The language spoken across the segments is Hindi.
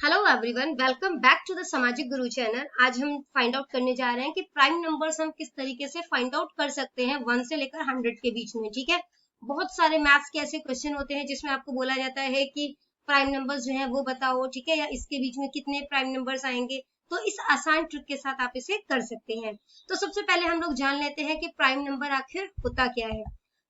Hello everyone, welcome back to the Samajik Guru channel. आज हम फाइंड आउट करने जा रहे हैं कि प्राइम नंबर्स हम किस तरीके से फाइंड आउट कर सकते हैं 1 से लेकर 100 के बीच में। ठीक है, बहुत सारे मैथ्स के ऐसे क्वेश्चन होते हैं जिसमें आपको बोला जाता है कि प्राइम नंबर्स जो है वो बताओ, ठीक है, या इसके बीच में कितने प्राइम नंबर्स आएंगे। तो इस आसान ट्रिक के साथ आप इसे कर सकते हैं। तो सबसे पहले हम लोग जान लेते हैं कि प्राइम नंबर आखिर होता क्या है।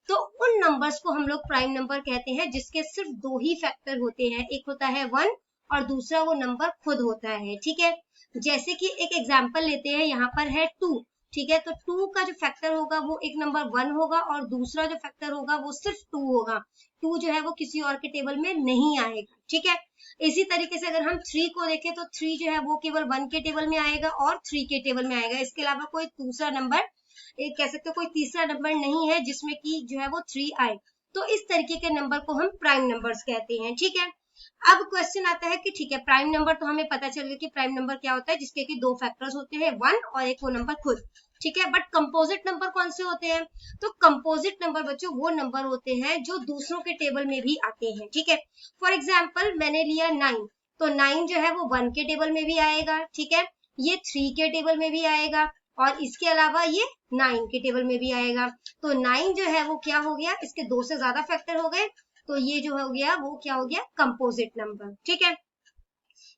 तो उन नंबर्स को हम लोग प्राइम नंबर कहते हैं जिसके सिर्फ दो ही फैक्टर होते हैं, एक होता है 1 और दूसरा वो नंबर खुद होता है। ठीक है, जैसे कि एक एग्जांपल लेते हैं, यहाँ पर है 2। ठीक है, तो 2 का जो फैक्टर होगा वो एक नंबर 1 होगा और दूसरा जो फैक्टर होगा वो सिर्फ 2 होगा। 2 जो है वो किसी और के टेबल में नहीं आएगा। ठीक है, इसी तरीके से अगर हम 3 को देखें तो 3 जो है वो केवल 1 के टेबल में आएगा और 3 के टेबल में आएगा। इसके अलावा कोई दूसरा नंबर, एक कह सकते हो कोई तीसरा नंबर नहीं है जिसमें कि जो है वो 3 आए। तो इस तरीके के नंबर को हम प्राइम नंबर्स कहते हैं। ठीक है, अब क्वेश्चन आता है कि ठीक है, प्राइम नंबर तो हमें पता चल गया कि प्राइम नंबर क्या होता है, जिसके कि दो फैक्टर्स होते हैं, 1 और एक वो नंबर खुद। ठीक है, बट कंपोजिट नंबर कौन से होते हैं? तो कंपोजिट नंबर बच्चों वो नंबर होते हैं जो दूसरों के टेबल में भी आते हैं। ठीक है, फॉर एग्जाम्पल मैंने लिया 9, तो 9 जो है वो 1 के टेबल में भी आएगा। ठीक है, ये 3 के टेबल में भी आएगा और इसके अलावा ये 9 के टेबल में भी आएगा। तो 9 जो है वो क्या हो गया, इसके दो से ज्यादा फैक्टर हो गए, तो ये जो हो गया वो क्या हो गया, कंपोजिट नंबर। ठीक है,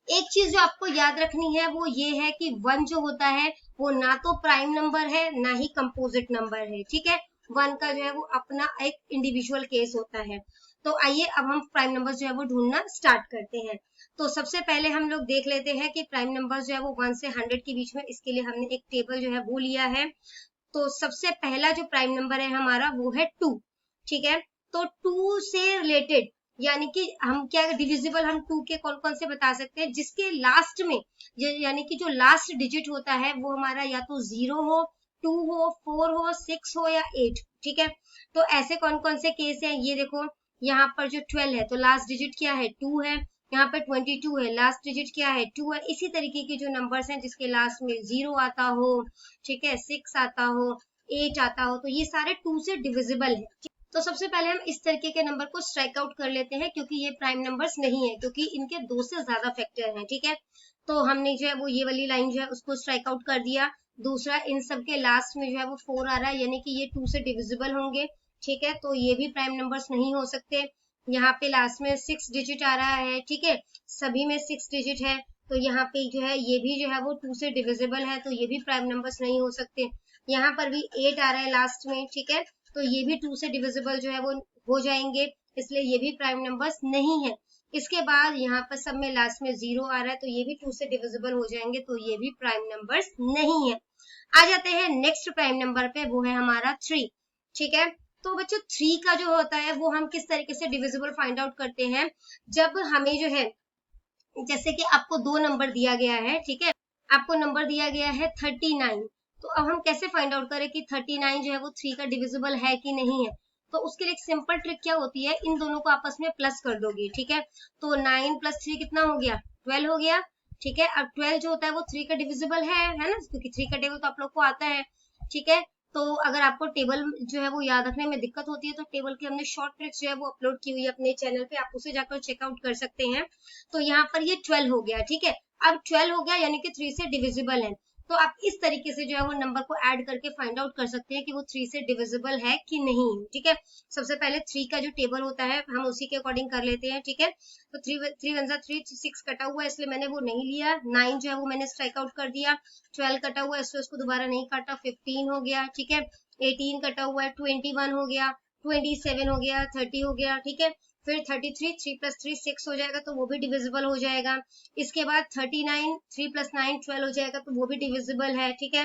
एक चीज जो आपको याद रखनी है वो ये है कि 1 जो होता है वो ना तो प्राइम नंबर है ना ही कंपोजिट नंबर है। ठीक है, 1 का जो है वो अपना एक इंडिविजुअल केस होता है। तो आइए अब हम प्राइम नंबर जो है वो ढूंढना स्टार्ट करते हैं। तो सबसे पहले हम लोग देख लेते हैं कि प्राइम नंबर जो है वो 1 से 100 के बीच में, इसके लिए हमने एक टेबल जो है वो लिया है। तो सबसे पहला जो प्राइम नंबर है हमारा वो है 2। ठीक है, तो 2 से रिलेटेड यानी कि हम क्या डिविजिबल हम 2 के कौन कौन से बता सकते हैं, जिसके लास्ट में यानी कि जो लास्ट डिजिट होता है वो हमारा या तो 0 हो, 2 हो, 4 हो, 6 हो या 8। ठीक है, तो ऐसे कौन कौन से केस हैं, ये देखो, यहाँ पर जो 12 है तो लास्ट डिजिट क्या है, 2 है। यहाँ पे 22 है, लास्ट डिजिट क्या है, 2 है। इसी तरीके के जो नंबर्स हैं जिसके लास्ट में 0 आता हो, ठीक है, 6 आता हो, 8 आता हो, तो ये सारे 2 से डिविजिबल है। तो सबसे पहले हम इस तरीके के नंबर को स्ट्राइक आउट कर लेते हैं, क्योंकि ये प्राइम नंबर्स नहीं है, क्योंकि इनके दो से ज्यादा फैक्टर हैं। ठीक है, तो हमने जो है वो ये वाली लाइन जो है उसको स्ट्राइक आउट कर दिया। दूसरा, इन सब के लास्ट में जो है वो 4 आ रहा है, यानी कि ये 2 से डिविजिबल होंगे। ठीक है, तो ये भी प्राइम नंबर्स नहीं हो सकते। यहाँ पे लास्ट में 6 डिजिट आ रहा है। ठीक है, सभी में 6 डिजिट है, तो यहाँ पे जो है ये भी जो है वो 2 से डिविजिबल है, तो ये भी प्राइम नंबर्स नहीं हो सकते। यहाँ पर भी 8 आ रहा है लास्ट में। ठीक है, तो ये भी 2 से डिविजिबल जो है वो हो जाएंगे, इसलिए ये भी प्राइम नंबर्स नहीं है। इसके बाद यहाँ पर सब में लास्ट में 0 आ रहा है, तो ये भी 2 से डिविजिबल हो जाएंगे, तो ये भी प्राइम नंबर्स नहीं है। आ जाते हैं नेक्स्ट प्राइम नंबर पे, वो है हमारा 3। ठीक है, तो बच्चों 3 का जो होता है वो हम किस तरीके से डिविजिबल फाइंड आउट करते हैं, जब हमें जो है, जैसे कि आपको दो नंबर दिया गया है। ठीक है, आपको नंबर दिया गया है 39, तो अब हम कैसे फाइंड आउट करें कि 39 जो है वो 3 का डिविजिबल है कि नहीं है। तो उसके लिए एक सिंपल ट्रिक क्या होती है, इन दोनों को आपस में प्लस कर दोगे। ठीक है, तो 9 + 3 कितना हो गया, 12 हो गया। ठीक है, अब 12 जो होता है वो 3 का डिविजिबल है ना, क्योंकि 3 का टेबल तो आप लोग को आता है। ठीक है, तो अगर आपको टेबल जो है वो याद रखने में दिक्कत होती है तो टेबल की हमने शॉर्ट ट्रिक्स जो है वो अपलोड की हुई है अपने चैनल पे, आप उसे जाकर चेकआउट कर सकते हैं। तो यहाँ पर ये 12 हो गया। ठीक है, अब 12 हो गया यानी कि 3 से डिविजिबल है, तो आप इस तरीके से जो है वो नंबर को ऐड करके फाइंड आउट कर सकते हैं कि वो 3 से डिविजिबल है कि नहीं। ठीक है, सबसे पहले 3 का जो टेबल होता है हम उसी के अकॉर्डिंग कर लेते हैं। ठीक है, तो 3 1 3, 6 कटा हुआ है इसलिए मैंने वो नहीं लिया। 9 जो है वो मैंने स्ट्राइक आउट कर दिया। 12 कटा हुआ है इसलिए उसको दोबारा नहीं काटा। 15 हो गया। ठीक है, 18 कटा हुआ है। 21 हो गया। 27 हो गया। 30 हो गया। ठीक है, फिर 33, 3 + 3 6 हो जाएगा, तो वो भी डिविजिबल हो जाएगा। इसके बाद 39, 3 + 9 12 हो जाएगा, तो वो भी डिविजिबल है। ठीक है,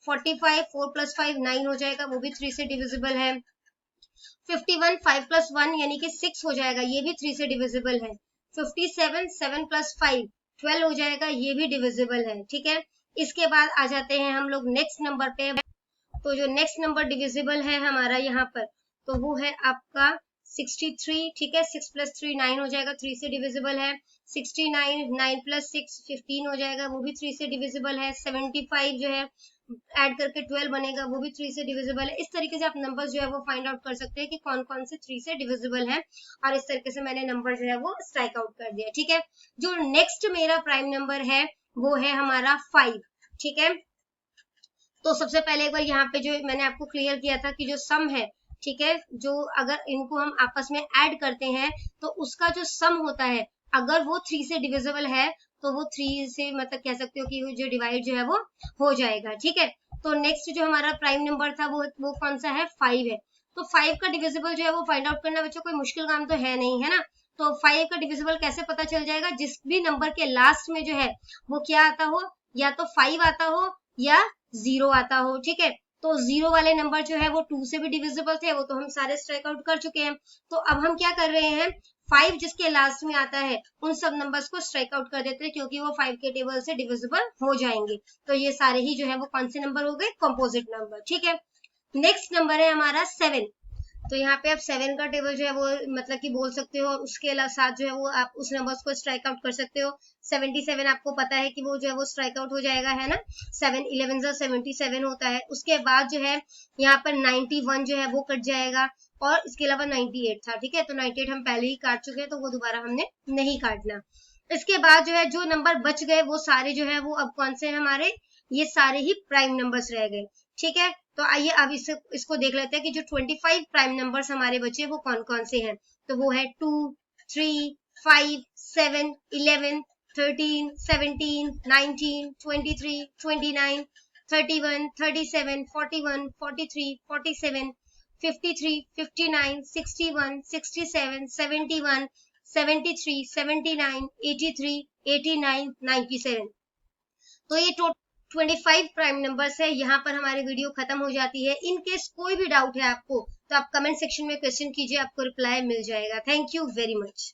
45, 4 + 5 9 हो जाएगा, वो भी 3 से डिविजिबल है। 51, 5 + 1 यानी कि 6 हो जाएगा, ये भी 3 से डिविजिबल है। 57, 7 + 5 12 हो जाएगा, ये भी डिविजिबल है। ठीक है, इसके बाद आ जाते हैं हम लोग नेक्स्ट नंबर पे। तो जो नेक्स्ट नंबर डिविजिबल है हमारा यहाँ पर, तो वो है आपका 63। ठीक है, 6 + 3 9 हो जाएगा, 3 से डिविजिबल है। 69, 9 + 6 15 हो जाएगा, वो भी 3 से डिविजिबल है। 75 जो है ऐड करके 12 बनेगा, वो भी 3 से डिविजिबल है। इस तरीके से आप नंबर्स जो है वो फाइंड आउट कर सकते हैं कि कौन कौन से 3 से डिविजिबल है, और इस तरीके से मैंने नंबर जो है वो स्ट्राइक आउट कर दिया। ठीक है, जो नेक्स्ट मेरा प्राइम नंबर है वो है हमारा 5। ठीक है, तो सबसे पहले एक बार यहाँ पे जो मैंने आपको क्लियर किया था कि जो सम है, ठीक है, जो अगर इनको हम आपस में ऐड करते हैं तो उसका जो सम होता है, अगर वो 3 से डिविजिबल है तो वो 3 से मतलब कह सकते हो कि जो डिवाइड जो है वो हो जाएगा। ठीक है, तो नेक्स्ट जो हमारा प्राइम नंबर था वो कौन सा है, 5 है। तो 5 का डिविजिबल जो है वो फाइंड आउट करना बच्चों कोई मुश्किल काम तो है नहीं, है ना। तो 5 का डिविजिबल कैसे पता चल जाएगा, जिस भी नंबर के लास्ट में जो है वो क्या आता हो, या तो 5 आता हो या 0 आता हो। ठीक है, तो 0 वाले नंबर जो है वो 2 से भी डिविजिबल थे, वो तो हम सारे स्ट्राइक आउट कर चुके हैं। तो अब हम क्या कर रहे हैं, 5 जिसके लास्ट में आता है उन सब नंबर्स को स्ट्राइक आउट कर देते हैं, क्योंकि वो 5 के टेबल से डिविजिबल हो जाएंगे। तो ये सारे ही जो है वो कौन से नंबर हो गए, कंपोजिट नंबर। ठीक है, नेक्स्ट नंबर है हमारा 7। तो यहाँ पे आप 7 का टेबल जो है वो मतलब कि बोल सकते हो, उसके साथ जो है वो आप उस नंबर्स को स्ट्राइक आउट कर सकते हो। 77 आपको पता है कि वो जो है वो स्ट्राइक आउट हो जाएगा, है ना। 7 11 77 होता है। उसके बाद जो है यहाँ पर 91 जो है वो कट जाएगा, और इसके अलावा 98 था। ठीक है, तो 98 हम पहले ही काट चुके हैं, तो वो दोबारा हमने नहीं काटना। इसके बाद जो है जो नंबर बच गए वो सारे जो है वो अब कौन से हैं हमारे, ये सारे ही प्राइम नंबर्स रह गए। ठीक है, तो आइए अब इसको देख लेते हैं कि जो 25 प्राइम नंबर्स हमारे बचे वो कौन कौन से हैं। तो वो है 2 3 5 7 11 13 17 19 23 29 31 37 41 43 47 53 59 61 67 71 73 79 83 89 97। तो ये टोटल 25 प्राइम नंबर्स है। यहाँ पर हमारी वीडियो खत्म हो जाती है। इन केस कोई भी डाउट है आपको तो आप कमेंट सेक्शन में क्वेश्चन कीजिए, आपको रिप्लाई मिल जाएगा। Thank you very much.